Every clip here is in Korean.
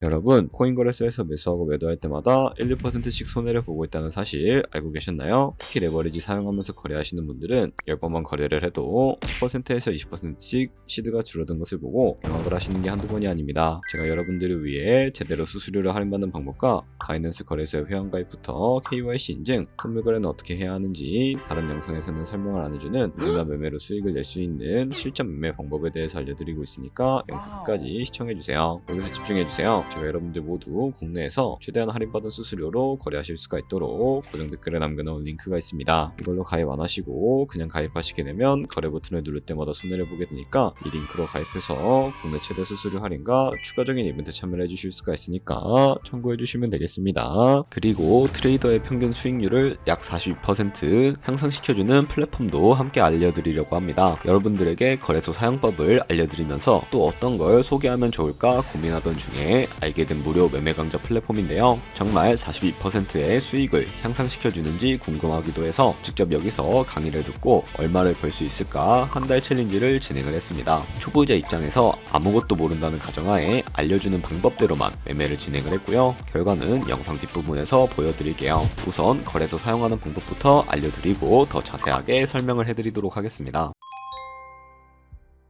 여러분, 코인 거래소에서 매수하고 매도할 때마다 1, 2%씩 손해를 보고 있다는 사실 알고 계셨나요? 특히 레버리지 사용하면서 거래하시는 분들은 10번만 거래를 해도 10%에서 20%씩 시드가 줄어든 것을 보고 경악을 하시는 게 한두 번이 아닙니다. 제가 여러분들을 위해 제대로 수수료를 할인받는 방법과 바이낸스 거래소의 회원가입부터 KYC 인증, 선물 거래는 어떻게 해야 하는지 다른 영상에서는 설명을 안 해주는 누구나 매매로 수익을 낼 수 있는 실전 매매 방법에 대해서 알려드리고 있으니까 영상 끝까지 시청해주세요. 여기서 집중해주세요. 제가 여러분들 모두 국내에서 최대한 할인받은 수수료로 거래하실 수가 있도록 고정 댓글에 남겨놓은 링크가 있습니다. 이걸로 가입 안 하시고 그냥 가입하시게 되면 거래 버튼을 누를 때마다 손해를 보게 되니까 이 링크로 가입해서 국내 최대 수수료 할인과 추가적인 이벤트 참여를 해주실 수가 있으니까 참고해주시면 되겠습니다. 그리고 트레이더의 평균 수익률을 약 42% 향상시켜주는 플랫폼도 함께 알려드리려고 합니다. 여러분들에게 거래소 사용법을 알려드리면서 또 어떤 걸 소개하면 좋을까 고민하던 중에 알게 된 무료 매매 강좌 플랫폼인데요. 정말 42%의 수익을 향상시켜주는지 궁금하기도 해서 직접 여기서 강의를 듣고 얼마를 벌 수 있을까 한 달 챌린지를 진행을 했습니다. 초보자 입장에서 아무것도 모른다는 가정하에 알려주는 방법대로만 매매를 진행을 했고요. 결과는 영상 뒷부분에서 보여드릴게요. 우선 거래소 사용하는 방법부터 알려드리고 더 자세하게 설명을 해드리도록 하겠습니다.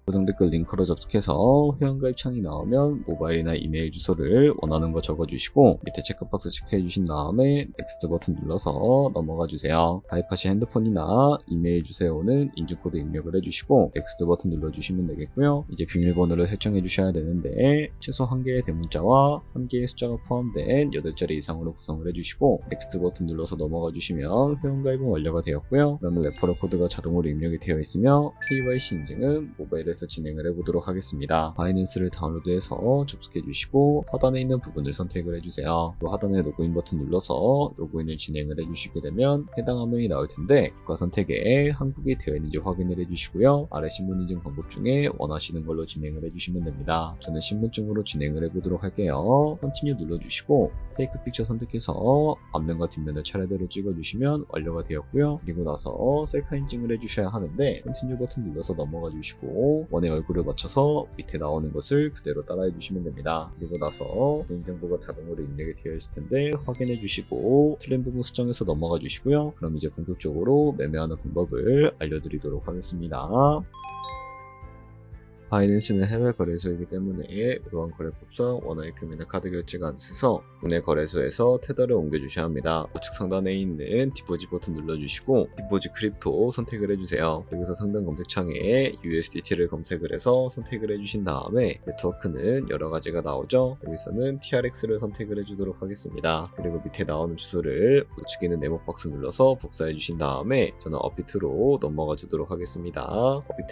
고정 댓글 링크로 접속해서 회원가입 창이 나오면 모바일이나 이메일 주소를 원하는 거 적어주시고 밑에 체크박스 체크해주신 다음에 넥스트 버튼 눌러서 넘어가 주세요. 가입하신 핸드폰이나 이메일 주소에 오는 인증코드 입력을 해주시고 넥스트 버튼 눌러주시면 되겠고요. 이제 비밀번호를 설정해 주셔야 되는데 최소 1개의 대문자와 1개의 숫자가 포함된 8자리 이상으로 구성을 해주시고 넥스트 버튼 눌러서 넘어가 주시면 회원가입은 완료가 되었고요. 그러면 레퍼럴 코드가 자동으로 입력이 되어 있으며 KYC 인증은 모바일에서 진행을 해보도록 하겠습니다. 바이낸스를 다운로드해서 접속해 주시고 하단에 있는 부분을 선택을 해주세요. 하단에 로그인 버튼 눌러서 로그인을 진행을 해주시게 되면 해당 화면이 나올 텐데 국가 선택에 한국이 되어 있는지 확인을 해주시고요. 아래 신분 인증 방법 중에 원하시는 걸로 진행을 해주시면 됩니다. 저는 신분증으로 진행을 해보도록 할게요. 컨티뉴 눌러주시고 테이크 픽처 선택해서 앞면과 뒷면을 차례대로 찍어주시면 완료가 되었고요. 그리고 나서 셀카 인증을 해주셔야 하는데 컨티뉴 버튼 눌러서 넘어가 주시고 원의 얼굴을 맞춰서 밑에 나오는 것을 그대로 따라해 주시면 됩니다. 그리고 나서 개인정보가 자동으로 입력이 되어 있을 텐데 확인해 주시고 틀린 부분 수정해서 넘어가 주시고요. 그럼 이제 본격적으로 매매하는 방법을 알려드리도록 하겠습니다. 바이낸스는 해외 거래소이기 때문에 이러한 거래법상 원화의 금이나 카드 결제가 안 써서 국내 거래소에서 테더를 옮겨주셔야 합니다. 우측 상단에 있는 디포짓 버튼 눌러주시고 디포짓 크립토 선택을 해주세요. 여기서 상단 검색창에 USDT를 검색을 해서 선택을 해주신 다음에 네트워크는 여러 가지가 나오죠. 여기서는 TRX를 선택을 해주도록 하겠습니다. 그리고 밑에 나오는 주소를 우측에 있는 네모 박스 눌러서 복사해 주신 다음에 저는 업비트로 넘어가 주도록 하겠습니다.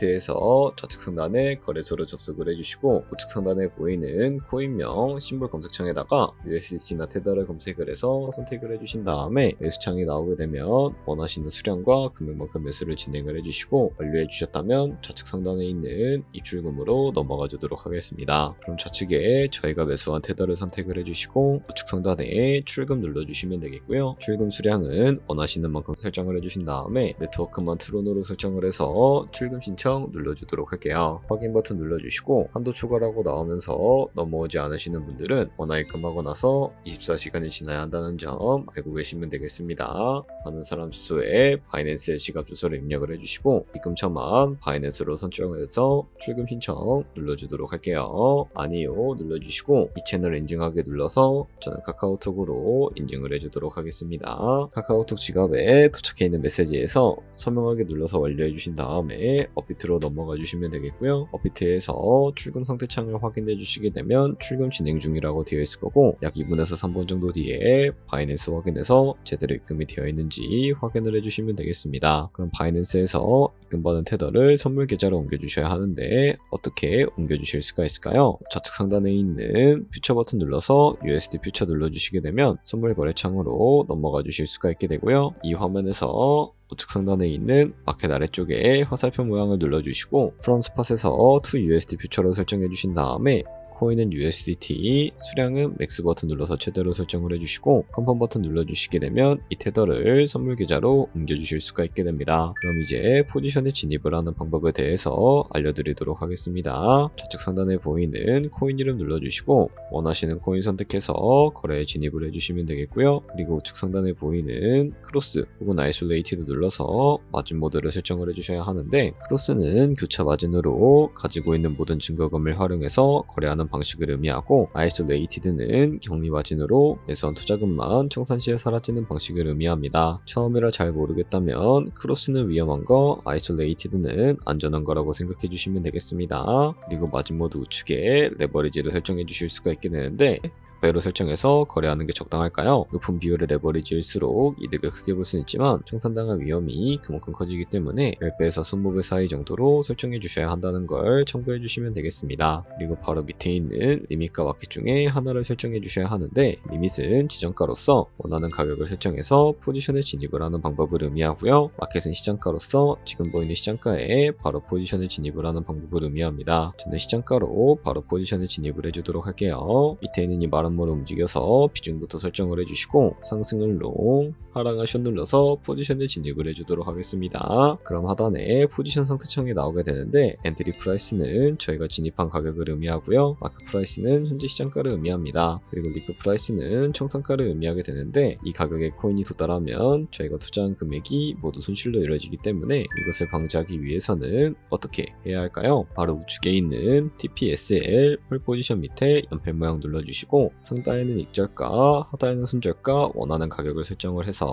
업비트에서 좌측 상단에 거래소로 접속을 해주시고 우측 상단에 보이는 코인명 심볼 검색창에다가 USDT나 테더를 검색을 해서 선택을 해주신 다음에 매수창이 나오게 되면 원하시는 수량과 금액만큼 매수를 진행을 해주시고 완료해 주셨다면 좌측 상단에 있는 입출금으로 넘어가 주도록 하겠습니다. 그럼 좌측에 저희가 매수한 테더를 선택을 해주시고 우측 상단에 출금 눌러주시면 되겠고요. 출금 수량은 원하시는 만큼 설정을 해주신 다음에 네트워크만 트론으로 설정을 해서 출금 신청 눌러주도록 할게요. 확인 버튼 눌러주시고 한도 초과라고 나오면서 넘어오지 않으시는 분들은 원화 입금하고 나서 24시간이 지나야 한다는 점 알고 계시면 되겠습니다. 받는 사람 주소에 바이낸스의 지갑 주소를 입력을 해주시고 입금처만 바이낸스로 선정해서 출금 신청 눌러주도록 할게요. 아니요 눌러주시고 이 채널 인증하게 눌러서 저는 카카오톡으로 인증을 해주도록 하겠습니다. 카카오톡 지갑에 도착해 있는 메시지에서 서명하게 눌러서 완료해 주신 다음에 업비트로 넘어가 주시면 되겠고요. 업비트에서 출금 상태 창을 확인해 주시게 되면 출금 진행 중이라고 되어 있을 거고 약 2분에서 3분 정도 뒤에 바이낸스 확인해서 제대로 입금이 되어 있는지 확인을 해주시면 되겠습니다. 그럼 바이낸스에서 입금받은 테더를 선물 계좌로 옮겨주셔야 하는데 어떻게 옮겨주실 수가 있을까요? 좌측 상단에 있는 퓨처 버튼 눌러서 USD 퓨처 눌러주시게 되면 선물 거래 창으로 넘어가 주실 수가 있게 되고요. 이 화면에서 우측 상단에 있는 마켓 아래쪽에 화살표 모양을 눌러주시고 프론트 스팟에서 to USD 퓨처로 설정해 주신 다음에 코인은 USDT, 수량은 맥스 버튼 눌러서 최대로 설정을 해주시고 컨펌 버튼 눌러주시게 되면 이 테더를 선물 계좌로 옮겨주실 수가 있게 됩니다. 그럼 이제 포지션에 진입을 하는 방법에 대해서 알려드리도록 하겠습니다. 좌측 상단에 보이는 코인 이름 눌러주시고 원하시는 코인 선택해서 거래에 진입을 해주시면 되겠고요. 그리고 우측 상단에 보이는 크로스 혹은 아이솔레이티드 눌러서 마진 모드를 설정을 해주셔야 하는데, 크로스는 교차 마진으로 가지고 있는 모든 증거금을 활용해서 거래하는 방식을 의미하고, 아이솔레이티드는 격리 마진으로 매수한 투자금만 청산 시에 사라지는 방식을 의미합니다. 처음이라 잘 모르겠다면 크로스는 위험한 거, 아이솔레이티드는 안전한 거라고 생각해 주시면 되겠습니다. 그리고 마진 모드 우측에 레버리지를 설정해 주실 수가 있게 되는데, 배로 설정해서 거래하는 게 적당할까요? 높은 비율의 레버리지일수록 이득을 크게 볼 수는 있지만 청산당할 위험이 그만큼 커지기 때문에 10배에서 20배 사이 정도로 설정해 주셔야 한다는 걸 참고해 주시면 되겠습니다. 그리고 바로 밑에 있는 리밋과 마켓 중에 하나를 설정해 주셔야 하는데, 리밋은 지정가로서 원하는 가격을 설정해서 포지션에 진입을 하는 방법을 의미하고요. 마켓은 시장가로서 지금 보이는 시장가에 바로 포지션에 진입을 하는 방법을 의미합니다. 저는 시장가로 바로 포지션에 진입을 해주도록 할게요. 밑에 있는 이 말한모를 움직여서 비중부터 설정을 해주시고 상승을 롱, 하락을 숏 눌러서 포지션에 진입을 해주도록 하겠습니다. 그럼 하단에 포지션 상태창이 나오게 되는데, 엔트리 프라이스는 저희가 진입한 가격을 의미하고요. 마크 프라이스는 현재 시장가를 의미합니다. 그리고 리크 프라이스는 청산가를 의미하게 되는데, 이 가격에 코인이 도달하면 저희가 투자한 금액이 모두 손실로 이루어지기 때문에 이것을 방지하기 위해서는 어떻게 해야 할까요? 바로 우측에 있는 TPSL 폴 포지션 밑에 연필 모양 눌러주시고 상단에는 익절가, 하단에는 손절가 원하는 가격을 설정을 해서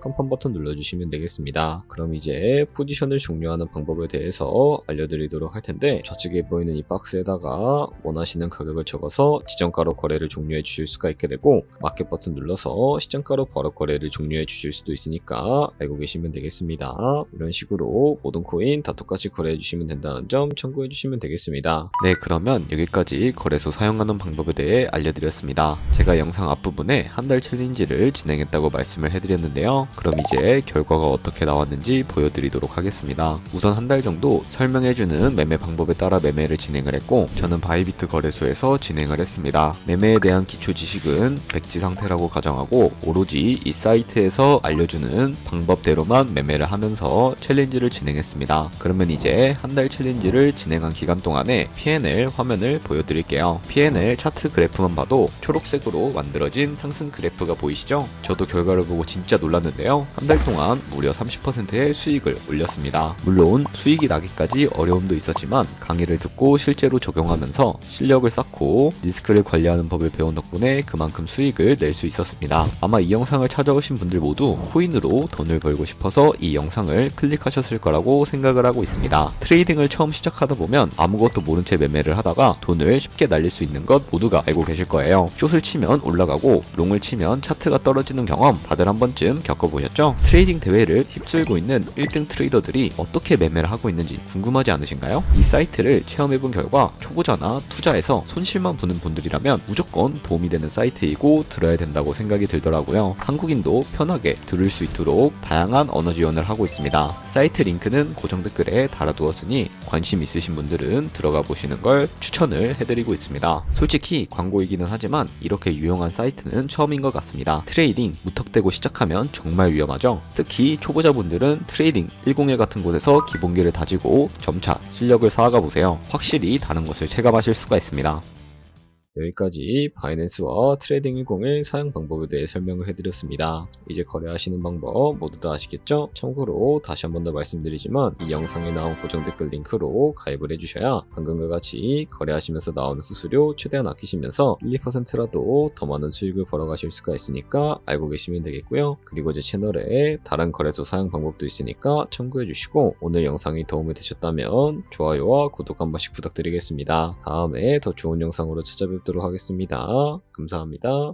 컨펌 버튼 눌러주시면 되겠습니다. 그럼 이제 포지션을 종료하는 방법에 대해서 알려드리도록 할 텐데, 좌측에 보이는 이 박스에다가 원하시는 가격을 적어서 지정가로 거래를 종료해 주실 수가 있게 되고, 마켓 버튼 눌러서 시장가로 바로 거래를 종료해 주실 수도 있으니까 알고 계시면 되겠습니다. 이런 식으로 모든 코인 다 똑같이 거래해 주시면 된다는 점 참고해 주시면 되겠습니다. 네, 그러면 여기까지 거래소 사용하는 방법에 대해 알려드렸습니다. 제가 영상 앞부분에 한 달 챌린지를 진행했다고 말씀을 해드렸는데요. 그럼 이제 결과가 어떻게 나왔는지 보여드리도록 하겠습니다. 우선 한 달 정도 설명해주는 매매 방법에 따라 매매를 진행을 했고, 저는 바이비트 거래소에서 진행을 했습니다. 매매에 대한 기초 지식은 백지 상태라고 가정하고 오로지 이 사이트에서 알려주는 방법대로만 매매를 하면서 챌린지를 진행했습니다. 그러면 이제 한 달 챌린지를 진행한 기간 동안에 P&L 화면을 보여드릴게요. P&L 차트 그래프만 봐도 초록색으로 만들어진 상승 그래프가 보이시죠? 저도 결과를 보고 진짜 놀랐는데요. 한 달 동안 무려 30%의 수익을 올렸습니다. 물론 수익이 나기까지 어려움도 있었지만 강의를 듣고 실제로 적용하면서 실력을 쌓고 리스크를 관리하는 법을 배운 덕분에 그만큼 수익을 낼 수 있었습니다. 아마 이 영상을 찾아오신 분들 모두 코인으로 돈을 벌고 싶어서 이 영상을 클릭하셨을 거라고 생각을 하고 있습니다. 트레이딩을 처음 시작하다 보면 아무것도 모른 채 매매를 하다가 돈을 쉽게 날릴 수 있는 것 모두가 알고 계실 거예요. 숏을 치면 올라가고 롱을 치면 차트가 떨어지는 경험 다들 한 번쯤 겪어보셨죠? 트레이딩 대회를 휩쓸고 있는 1등 트레이더들이 어떻게 매매를 하고 있는지 궁금하지 않으신가요? 이 사이트를 체험해본 결과 초보자나 투자에서 손실만 보는 분들이라면 무조건 도움이 되는 사이트이고 들어야 된다고 생각이 들더라고요. 한국인도 편하게 들을 수 있도록 다양한 언어 지원을 하고 있습니다. 사이트 링크는 고정 댓글에 달아두었으니 관심 있으신 분들은 들어가 보시는 걸 추천을 해드리고 있습니다. 솔직히 광고이기는 하지만 이렇게 유용한 사이트는 처음인 것 같습니다. 트레이딩 무턱대고 시작하면 정말 위험하죠. 특히 초보자분들은 트레이딩 101 같은 곳에서 기본기를 다지고 점차 실력을 쌓아가 보세요. 확실히 다른 것을 체감하실 수가 있습니다. 여기까지 바이낸스와 트레이딩 101 사용 방법에 대해 설명을 해드렸습니다. 이제 거래하시는 방법 모두 다 아시겠죠? 참고로 다시 한 번 더 말씀드리지만 이 영상에 나온 고정 댓글 링크로 가입을 해주셔야 방금과 같이 거래하시면서 나오는 수수료 최대한 아끼시면서 1, 2%라도 더 많은 수익을 벌어가실 수가 있으니까 알고 계시면 되겠고요. 그리고 제 채널에 다른 거래소 사용 방법도 있으니까 참고해주시고, 오늘 영상이 도움이 되셨다면 좋아요와 구독 한 번씩 부탁드리겠습니다. 다음에 더 좋은 영상으로 찾아뵙도록 하겠습니다. 감사합니다.